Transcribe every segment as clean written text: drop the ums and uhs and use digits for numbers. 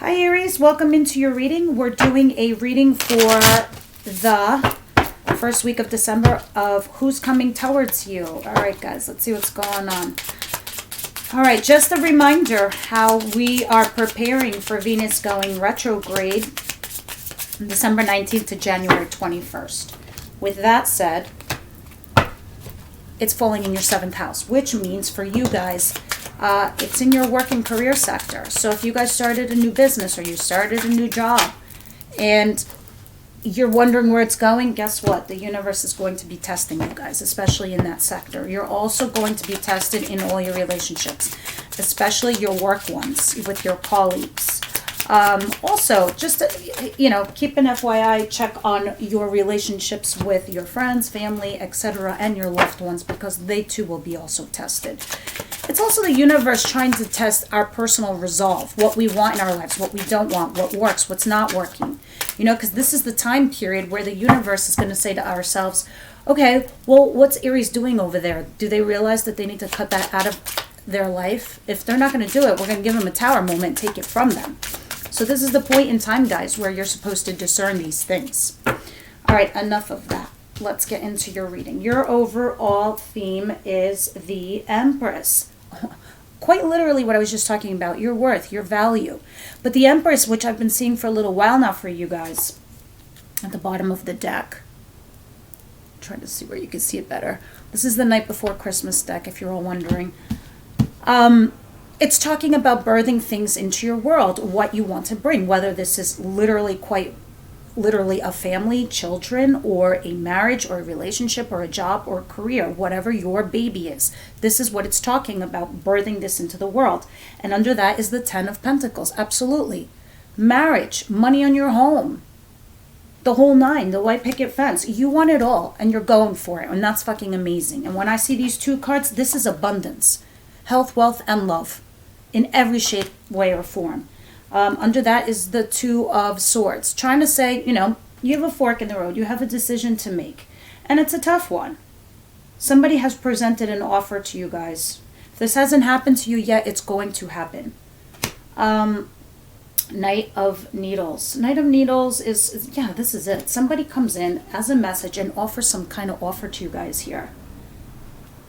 Hi Aries, welcome into your reading. We're doing a reading for the first week of December of who's coming towards you. All right, guys, let's see what's going on. All right, just a reminder how we are preparing for Venus going retrograde December 19th to January 21st. With that said, it's falling in your 7th house, which means for you guys, it's in your work and career sector. So if you guys started a new business or you started a new job and you're wondering where it's going, guess what? The universe is going to be testing you guys, especially in that sector. You're also going to be tested in all your relationships, especially your work ones with your colleagues. Also, just, keep an FYI check on your relationships with your friends, family, etc., and your loved ones, because they too will be also tested. It's also the universe trying to test our personal resolve, what we want in our lives, what we don't want, what works, what's not working. Because this is the time period where the universe is going to say to ourselves, okay, well, what's Aries doing over there? Do they realize that they need to cut that out of their life? If they're not going to do it, we're going to give them a tower moment and take it from them. So this is the point in time, guys, where you're supposed to discern these things. All right, enough of that. Let's get into your reading. Your overall theme is the Empress. Quite literally what I was just talking about, your worth, your value. But the Empress, which I've been seeing for a little while now for you guys, at the bottom of the deck. I'm trying to see where you can see it better. This is the Night Before Christmas deck, if you're all wondering. It's talking about birthing things into your world, what you want to bring, whether this is quite literally a family, children, or a marriage, or a relationship, or a job, or a career, whatever your baby is. This is what it's talking about, birthing this into the world. And under that is the 10 of Pentacles, absolutely. Marriage, money on your home, the whole nine, the white picket fence. You want it all, and you're going for it, and that's fucking amazing. And when I see these two cards, this is abundance. Health, wealth, and love. In every shape, way, or form. Under that is the 2 of Swords. Trying to say, you have a fork in the road. You have a decision to make. And it's a tough one. Somebody has presented an offer to you guys. If this hasn't happened to you yet, it's going to happen. Knight of Needles. Knight of Needles is, this is it. Somebody comes in as a message and offers some kind of offer to you guys here.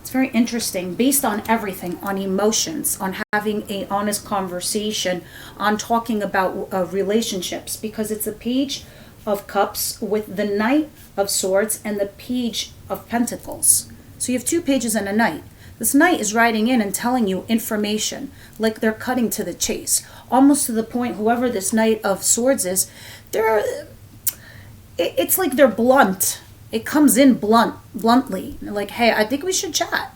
It's very interesting, based on everything, on emotions, on having an honest conversation, on talking about relationships, because it's a Page of Cups with the Knight of Swords and the Page of Pentacles. So you have 2 pages and a Knight. This Knight is writing in and telling you information, like they're cutting to the chase, almost to the point, whoever this Knight of Swords is, it's like they're blunt. It comes in bluntly, like, hey, I think we should chat.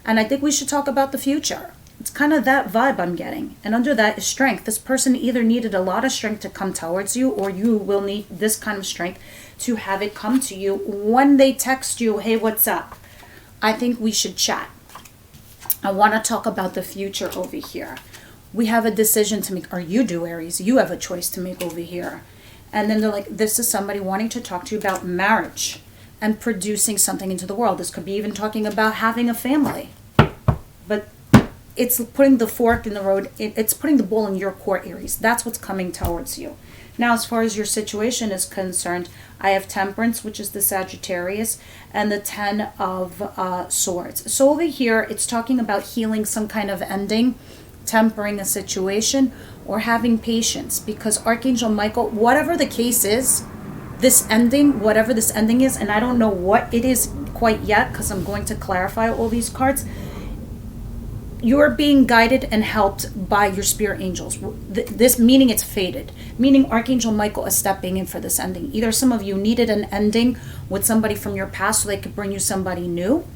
And I think we should talk about the future. It's kind of that vibe I'm getting. And under that is strength. This person either needed a lot of strength to come towards you, or you will need this kind of strength to have it come to you when they text you, hey, what's up? I think we should chat. I want to talk about the future over here. We have a decision to make, or you do, Aries. You have a choice to make over here. And then they're like, this is somebody wanting to talk to you about marriage and producing something into the world. This could be even talking about having a family. But it's putting the fork in the road. It's putting the ball in your court, Aries. That's what's coming towards you. Now, as far as your situation is concerned, I have Temperance, which is the Sagittarius, and the 10 of Swords. So over here, it's talking about healing some kind of ending, tempering a situation, or having patience. Because Archangel Michael, whatever the case is, this ending, whatever this ending is, and I don't know what it is quite yet, because I'm going to clarify all these cards, you're being guided and helped by your spirit angels. This meaning it's fated, meaning Archangel Michael is stepping in for this ending. Either some of you needed an ending with somebody from your past so they could bring you somebody new,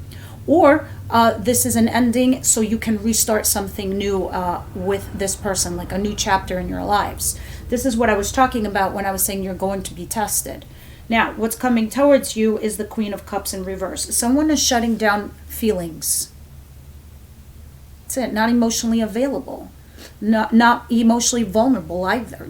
or this is an ending so you can restart something new with this person, like a new chapter in your lives. This is what I was talking about when I was saying you're going to be tested. Now, what's coming towards you is the Queen of Cups in reverse. Someone is shutting down feelings. That's it. Not emotionally available. Not emotionally vulnerable either.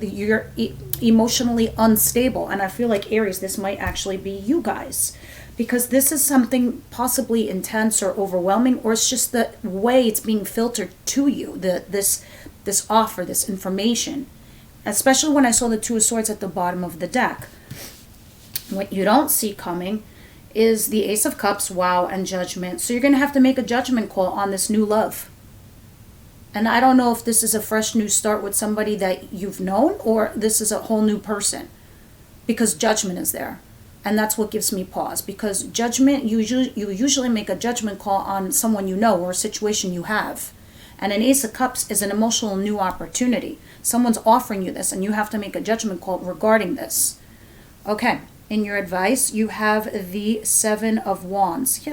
You're emotionally unstable. And I feel like, Aries, this might actually be you guys. Because this is something possibly intense or overwhelming, or it's just the way it's being filtered to you. This this offer, this information. Especially when I saw the Two of Swords at the bottom of the deck. What you don't see coming is the Ace of Cups, wow, and Judgment. So you're going to have to make a judgment call on this new love. And I don't know if this is a fresh new start with somebody that you've known, or this is a whole new person, because Judgment is there. And that's what gives me pause, because Judgment, you usually make a judgment call on someone you know or a situation you have. And an Ace of Cups is an emotional new opportunity. Someone's offering you this, and you have to make a judgment call regarding this. Okay, in your advice, you have the Seven of Wands.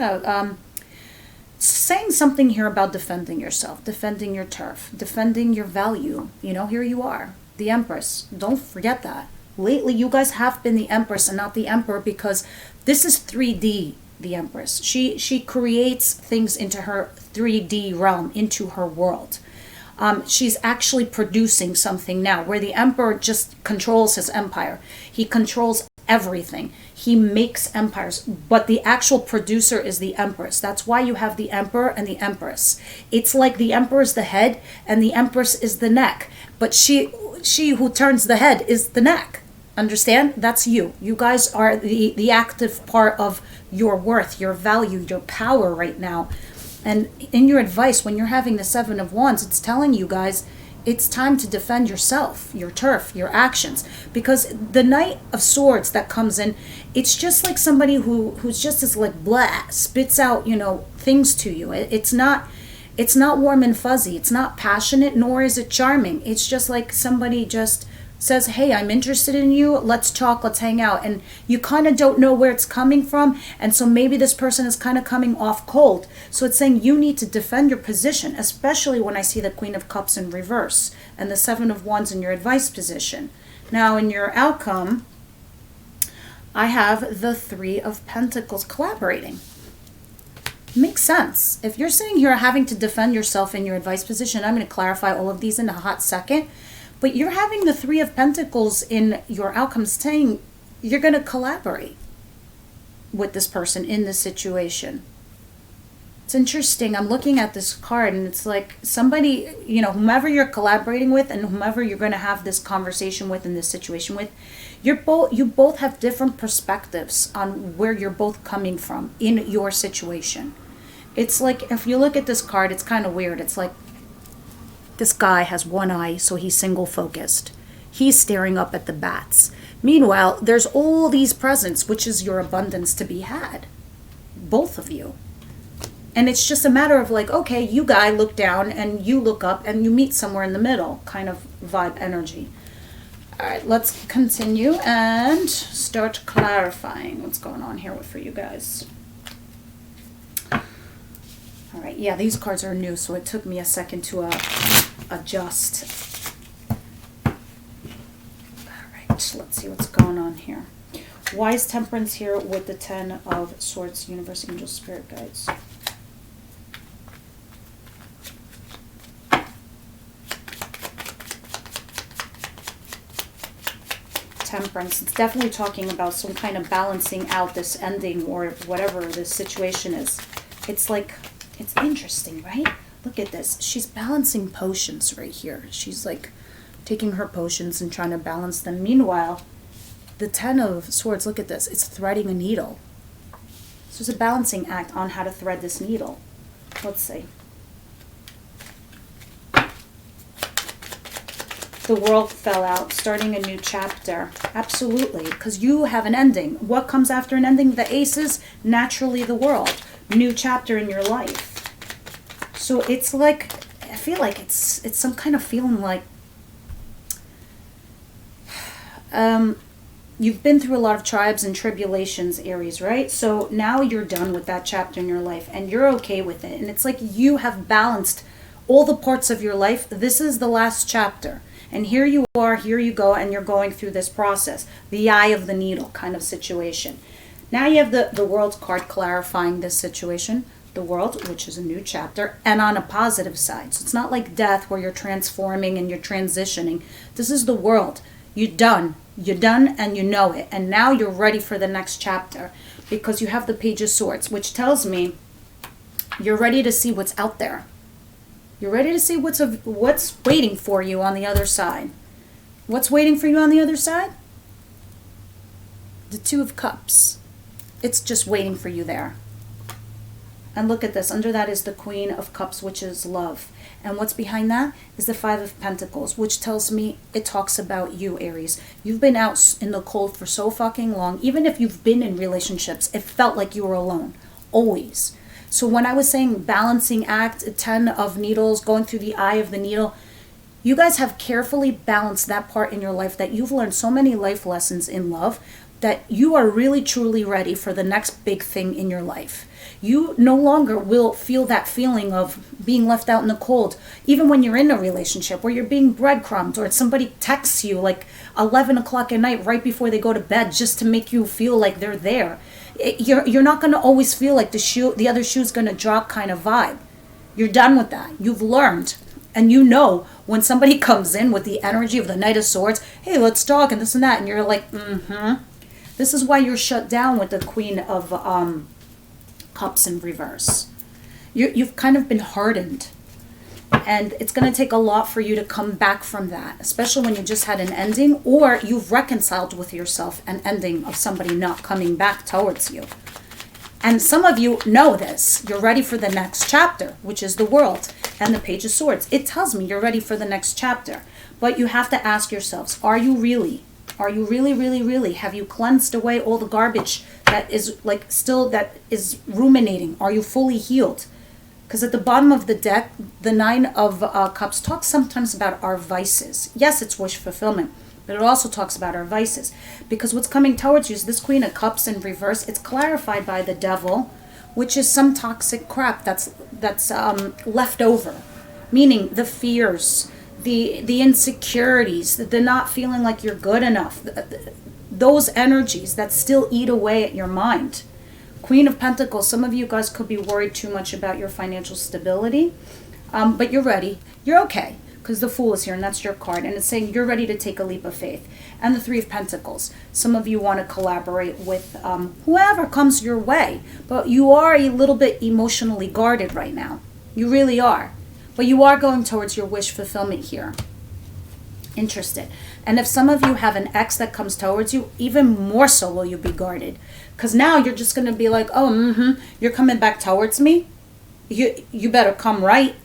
Saying something here about defending yourself, defending your turf, defending your value. Here you are, the Empress. Don't forget that. Lately, you guys have been the Empress and not the Emperor, because this is 3D, the Empress. She creates things into her 3D realm, into her world. She's actually producing something now, where the Emperor just controls his empire. He controls everything. He makes empires, but the actual producer is the Empress. That's why you have the Emperor and the Empress. It's like the Emperor is the head and the Empress is the neck, but she who turns the head is the neck. Understand? That's you. You guys are the active part of your worth, your value, your power right now. And in your advice, when you're having the Seven of Wands, it's telling you guys, it's time to defend yourself, your turf, your actions. Because the Knight of Swords that comes in, it's just like somebody who's just as like blah, spits out, things to you. It's not warm and fuzzy. It's not passionate, nor is it charming. It's just like somebody just says, hey, I'm interested in you, let's talk, let's hang out. And you kind of don't know where it's coming from. And so maybe this person is kind of coming off cold. So it's saying you need to defend your position, especially when I see the Queen of Cups in reverse and the Seven of Wands in your advice position. Now in your outcome, I have the Three of Pentacles collaborating. Makes sense. If you're sitting here having to defend yourself in your advice position, I'm going to clarify all of these in a hot second. But you're having the Three of Pentacles in your outcome, saying you're going to collaborate with this person in this situation. It's interesting. I'm looking at this card and it's like somebody, whomever you're collaborating with and whomever you're going to have this conversation with in this situation with, you both have different perspectives on where you're both coming from in your situation. It's like, if you look at this card, it's kind of weird. It's like, this guy has one eye, so he's single focused. He's staring up at the bats. Meanwhile, there's all these presents, which is your abundance to be had. Both of you. And it's just a matter of like, okay, you guy look down and you look up and you meet somewhere in the middle, kind of vibe energy. All right, let's continue and start clarifying what's going on here for you guys. All right, yeah, these cards are new, so it took me a second to adjust. All right, let's see what's going on here. Why is Temperance here with the Ten of Swords, Universe, Angels, Spirit Guides? Temperance, it's definitely talking about some kind of balancing out this ending or whatever this situation is. It's like, it's interesting, right? Look at this. She's balancing potions right here. She's like taking her potions and trying to balance them. Meanwhile, the Ten of Swords, look at this. It's threading a needle. So it's a balancing act on how to thread this needle. Let's see. The World fell out, starting a new chapter. Absolutely, because you have an ending. What comes after an ending? The Aces, naturally the World. New chapter in your life. So it's like, I feel like it's some kind of feeling like you've been through a lot of tribes and tribulations, Aries, right? So now you're done with that chapter in your life and you're okay with it. And it's like you have balanced all the parts of your life. This is the last chapter. And here you are, here you go, and you're going through this process. The eye of the needle kind of situation. Now you have the World card clarifying this situation. The World, which is a new chapter, and on a positive side. So it's not like death where you're transforming and you're transitioning. This is the World. You're done. You're done and you know it. And now you're ready for the next chapter because you have the Page of Swords, which tells me you're ready to see what's out there. You're ready to see what's waiting for you on the other side. What's waiting for you on the other side? The Two of Cups. It's just waiting for you there. And look at this. Under that is the Queen of Cups, which is love. And what's behind that is the Five of Pentacles, which tells me it talks about you, Aries. You've been out in the cold for so fucking long. Even if you've been in relationships, it felt like you were alone. Always. So when I was saying balancing act, 10 of needles, going through the eye of the needle, you guys have carefully balanced that part in your life that you've learned so many life lessons in love that you are really truly ready for the next big thing in your life. You no longer will feel that feeling of being left out in the cold, even when you're in a relationship where you're being breadcrumbed or somebody texts you like 11 o'clock at night right before they go to bed just to make you feel like they're there. You're not going to always feel like the other shoe's going to drop kind of vibe. You're done with that. You've learned. And you know when somebody comes in with the energy of the Knight of Swords, hey, let's talk and this and that. And you're like, This is why you're shut down with the Queen of Cups in reverse. You've kind of been hardened. And it's going to take a lot for you to come back from that, especially when you just had an ending or you've reconciled with yourself an ending of somebody not coming back towards you. And some of you know this. You're ready for the next chapter, which is the World and the Page of Swords. It tells me you're ready for the next chapter. But you have to ask yourselves, are you really? Are you really, really, really? Have you cleansed away all the garbage that is that is ruminating? Are you fully healed? Because at the bottom of the deck, the Nine of Cups talks sometimes about our vices. Yes, it's wish fulfillment, but it also talks about our vices. Because what's coming towards you is this Queen of Cups in reverse. It's clarified by the Devil, which is some toxic crap that's left over. Meaning the fears, the insecurities, the not feeling like you're good enough. Those energies that still eat away at your mind. Queen of Pentacles, some of you guys could be worried too much about your financial stability, but you're ready. You're okay, because the Fool is here, and that's your card, and it's saying you're ready to take a leap of faith. And the Three of Pentacles, some of you want to collaborate with whoever comes your way, but you are a little bit emotionally guarded right now. You really are. But you are going towards your wish fulfillment here. Interested. And if some of you have an ex that comes towards you, even more so will you be guarded. Because now you're just going to be like, you're coming back towards me? You better come right.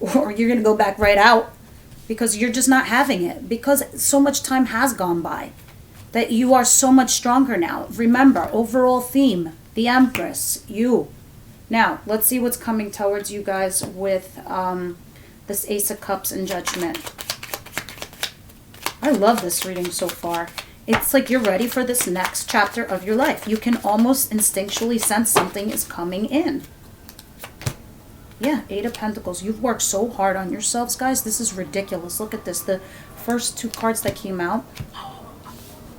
Or you're going to go back right out. Because you're just not having it. Because so much time has gone by. That you are so much stronger now. Remember, overall theme, the Empress, you. Now, let's see what's coming towards you guys with this Ace of Cups and Judgment. I love this reading so far. It's like you're ready for this next chapter of your life. You can almost instinctually sense something is coming in. Yeah, Eight of Pentacles. You've worked so hard on yourselves, guys. This is ridiculous. Look at this. The first two cards that came out.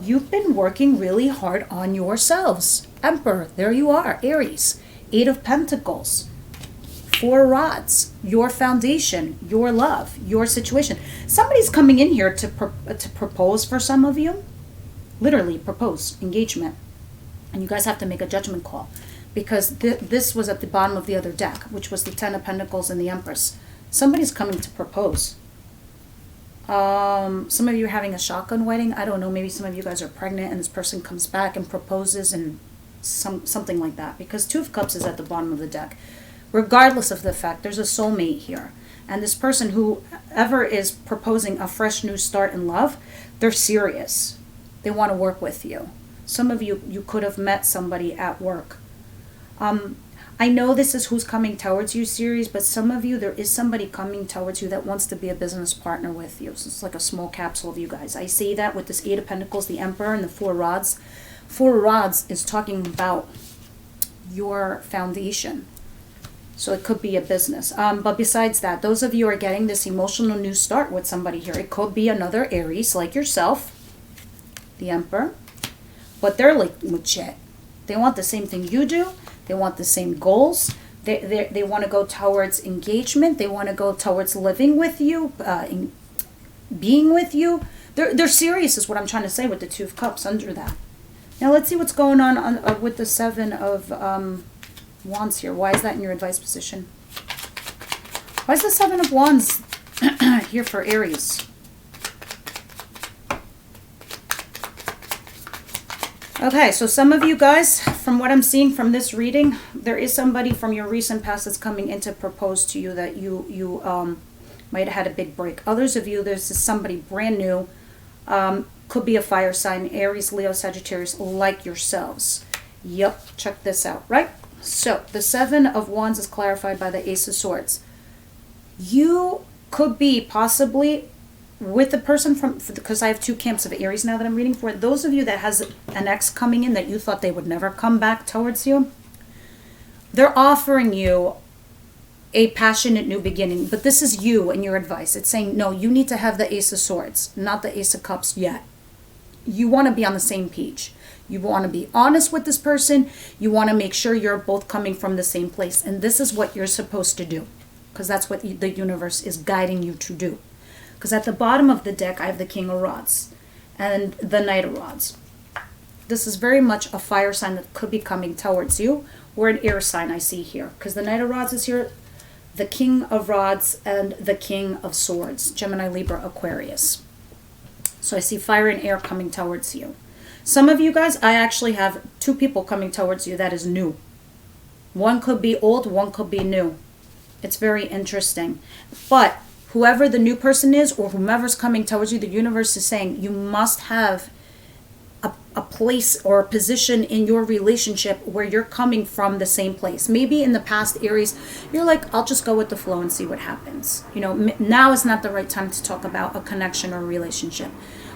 You've been working really hard on yourselves. Emperor, there you are. Aries. Eight of Pentacles. Four rods. Your foundation, your love, your situation. Somebody's coming in here to propose for some of you. Literally propose, engagement. And you guys have to make a judgment call. Because this was at the bottom of the other deck, which was the Ten of Pentacles and the Empress. Somebody's coming to propose. Some of you are having a shotgun wedding. I don't know, maybe some of you guys are pregnant and this person comes back and proposes and something like that. Because Two of Cups is at the bottom of the deck. Regardless of the fact, there's a soulmate here. And this person, whoever is proposing a fresh new start in love, they're serious. They want to work with you. Some of you could have met somebody at work. I know this is who's coming towards you, series, but some of you, there is somebody coming towards you that wants to be a business partner with you. So it's like a small capsule of you guys. I say that with this Eight of Pentacles, the Emperor, and the Four Rods. Four Rods is talking about your foundation. So it could be a business. But besides that, those of you are getting this emotional new start with somebody here. It could be another Aries like yourself, the Emperor. But they're like legit. They want the same thing you do. They want the same goals. They want to go towards engagement. They want to go towards living with you, being with you. They're serious is what I'm trying to say with the Two of Cups under that. Now let's see what's going on with the Seven of Wands here. Why is that in your advice position? Why is the Seven of Wands here for Aries? Okay, so some of you guys, from what I'm seeing from this reading, there is somebody from your recent past that's coming in to propose to you that you might have had a big break. Others of you, there's somebody brand new, could be a fire sign, Aries, Leo, Sagittarius, like yourselves. Yep, check this out, right? So the Seven of Wands is clarified by the Ace of Swords. You could be possibly with the person from, because I have two camps of Aries now that I'm reading for. Those of you that has an ex coming in that you thought they would never come back towards you, they're offering you a passionate new beginning. But this is you and your advice. It's saying, no, you need to have the Ace of Swords, not the Ace of Cups yet. You want to be on the same page. You want to be honest with this person. You want to make sure you're both coming from the same place. And this is what you're supposed to do, because that's what the universe is guiding you to do. Because at the bottom of the deck, I have the King of Rods and the Knight of Rods. This is very much a fire sign that could be coming towards you, or an air sign I see here. Because the Knight of Rods is here, the King of Rods, and the King of Swords, Gemini, Libra, Aquarius. So I see fire and air coming towards you. Some of you guys, I actually have two people coming towards you that is new. One could be old, one could be new. It's very interesting. But whoever the new person is, or whomever's coming towards you, the universe is saying you must have a place or a position in your relationship where you're coming from the same place. Maybe in the past, Aries, you're like, I'll just go with the flow and see what happens. You know, now is not the right time to talk about a connection or a relationship.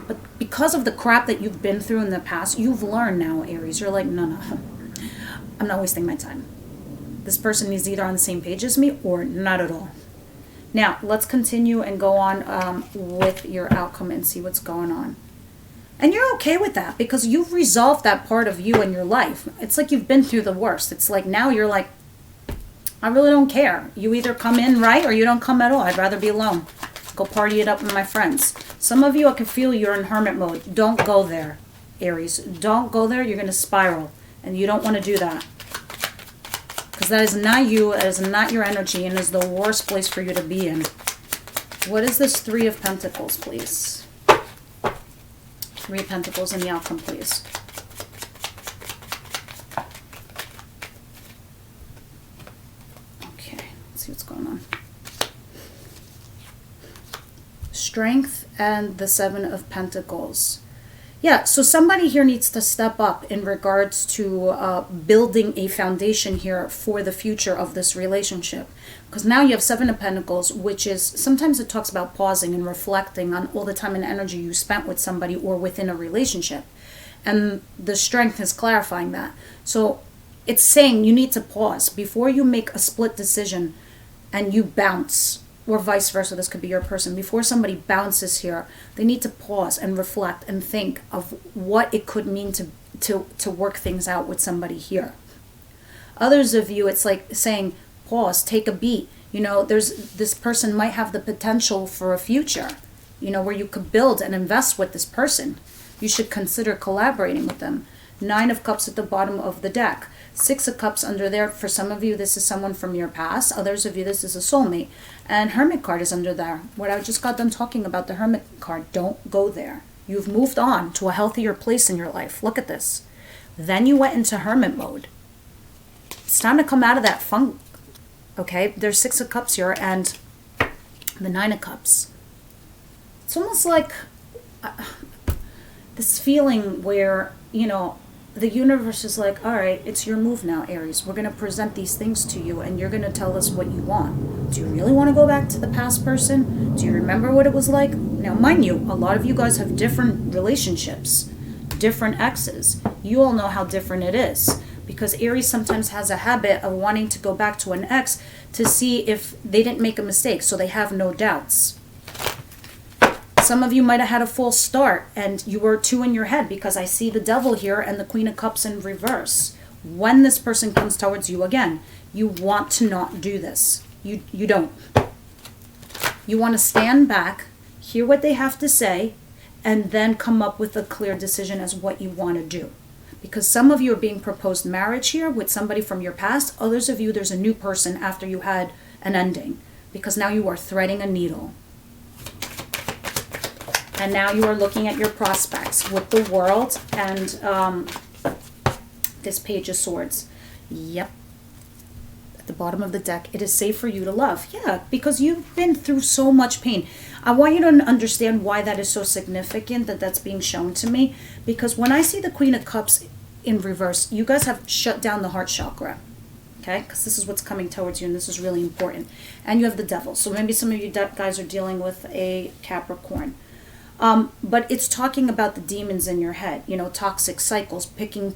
But because of the crap that you've been through in the past, you've learned now, Aries. You're like, no, I'm not wasting my time. This person is either on the same page as me or not at all. Now, let's continue and go on with your outcome and see what's going on. And you're okay with that because you've resolved that part of you in your life. It's like you've been through the worst. It's like now you're like, I really don't care. You either come in right or you don't come at all. I'd rather be alone. Go party it up with my friends. Some of you, I can feel you're in hermit mode. Don't go there, Aries. Don't go there. You're going to spiral. And you don't want to do that. Because that is not you. That is not your energy. And is the worst place for you to be in. What is this Three of Pentacles, please? Three of Pentacles and the outcome, please. Okay, let's see what's going on. Strength and the Seven of Pentacles. Yeah, so somebody here needs to step up in regards to building a foundation here for the future of this relationship. Because now you have Seven of Pentacles, which is, sometimes it talks about pausing and reflecting on all the time and energy you spent with somebody or within a relationship. And the Strength is clarifying that. So it's saying you need to pause before you make a split decision and you bounce. Or vice versa, this could be your person. Before somebody bounces here, they need to pause and reflect and think of what it could mean to work things out with somebody here. Others of you, it's like saying, pause, take a beat. You know, this person might have the potential for a future, you know, where you could build and invest with this person. You should consider collaborating with them. Nine of Cups at the bottom of the deck. Six of Cups under there. For some of you, this is someone from your past. Others of you, this is a soulmate. And Hermit card is under there. What I just got done talking about, the Hermit card. Don't go there. You've moved on to a healthier place in your life. Look at this. Then you went into Hermit mode. It's time to come out of that funk. Okay? There's Six of Cups here and the Nine of Cups. It's almost like this feeling where, you know, the universe is like, all right, it's your move now, Aries. We're going to present these things to you and you're going to tell us what you want. Do you really want to go back to the past person? Do you remember what it was like? Now, mind you, a lot of you guys have different relationships, different exes. You all know how different it is because Aries sometimes has a habit of wanting to go back to an ex to see if they didn't make a mistake, so they have no doubts. Some of you might have had a false start and you were too in your head because I see the Devil here and the Queen of Cups in reverse. When this person comes towards you again, you want to not do this. You don't. You want to stand back, hear what they have to say, and then come up with a clear decision as what you want to do. Because some of you are being proposed marriage here with somebody from your past. Others of you, there's a new person after you had an ending. because now you are threading a needle. And now you are looking at your prospects with the World and this Page of Swords. Yep. At the bottom of the deck, it is safe for you to love. Yeah, because you've been through so much pain. I want you to understand why that is so significant, that that's being shown to me. Because when I see the Queen of Cups in reverse, you guys have shut down the heart chakra. Okay, because this is what's coming towards you, and this is really important. And you have the Devil. So maybe some of you guys are dealing with a Capricorn. But it's talking about the demons in your head, you know, toxic cycles, picking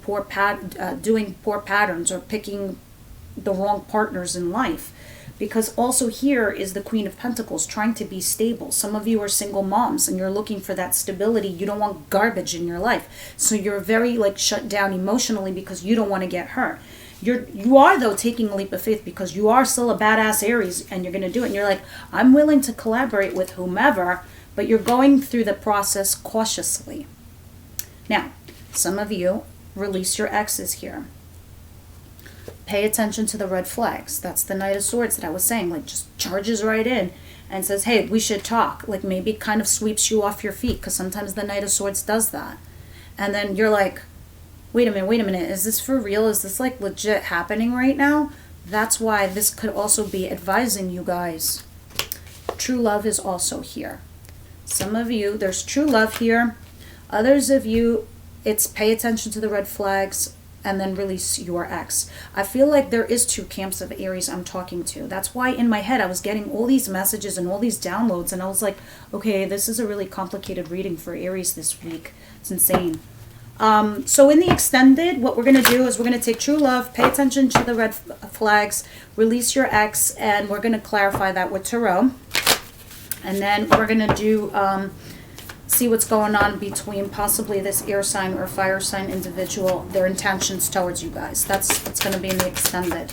doing poor patterns, or picking the wrong partners in life. Because also here is the Queen of Pentacles, trying to be stable. Some of you are single moms and you're looking for that stability. You don't want garbage in your life. So you're very like shut down emotionally because you don't want to get hurt. You are though taking a leap of faith because you are still a badass Aries and you're going to do it. And you're like, I'm willing to collaborate with whomever, but you're going through the process cautiously. Now, some of you release your exes here. Pay attention to the red flags. That's the Knight of Swords that I was saying. Like, just charges right in and says, hey, we should talk. Like, maybe it kind of sweeps you off your feet, because sometimes the Knight of Swords does that. And then you're like, wait a minute. Is this for real? Is this like legit happening right now? That's why this could also be advising you guys. True love is also here. Some of you, there's true love here. Others of you, it's pay attention to the red flags and then release your ex. I feel like there is two camps of Aries I'm talking to. That's why in my head I was getting all these messages and all these downloads, and I was like, okay, this is a really complicated reading for Aries this week. It's insane. So in the extended, what we're going to do is we're going to take true love, pay attention to the red flags, release your ex, and we're going to clarify that with Tarot. And then we're going to do, see what's going on between possibly this air sign or fire sign individual, their intentions towards you guys. That's what's going to be in the extended.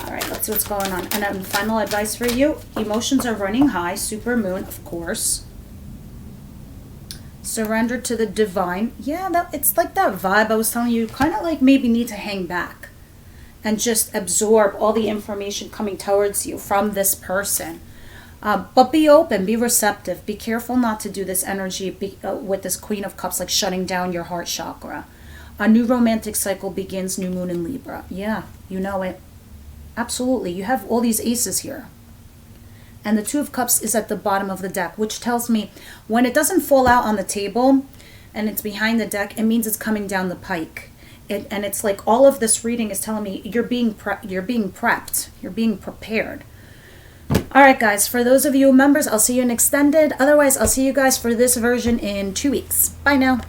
All right, let's see what's going on. And then final advice for you. Emotions are running high. Super moon, of course. Surrender to the divine. Yeah, it's like that vibe I was telling you. Kind of like maybe need to hang back and just absorb all the information coming towards you from this person. But be open, be receptive. Be careful not to do this energy with this Queen of Cups, like shutting down your heart chakra. A new romantic cycle begins, new moon in Libra. Yeah, you know it. Absolutely. You have all these aces here. And the Two of Cups is at the bottom of the deck, which tells me when it doesn't fall out on the table and it's behind the deck, it means it's coming down the pike. And it's like all of this reading is telling me you're being prepped. You're being prepared. All right, guys, for those of you members, I'll see you in extended. Otherwise, I'll see you guys for this version in 2 weeks. Bye now.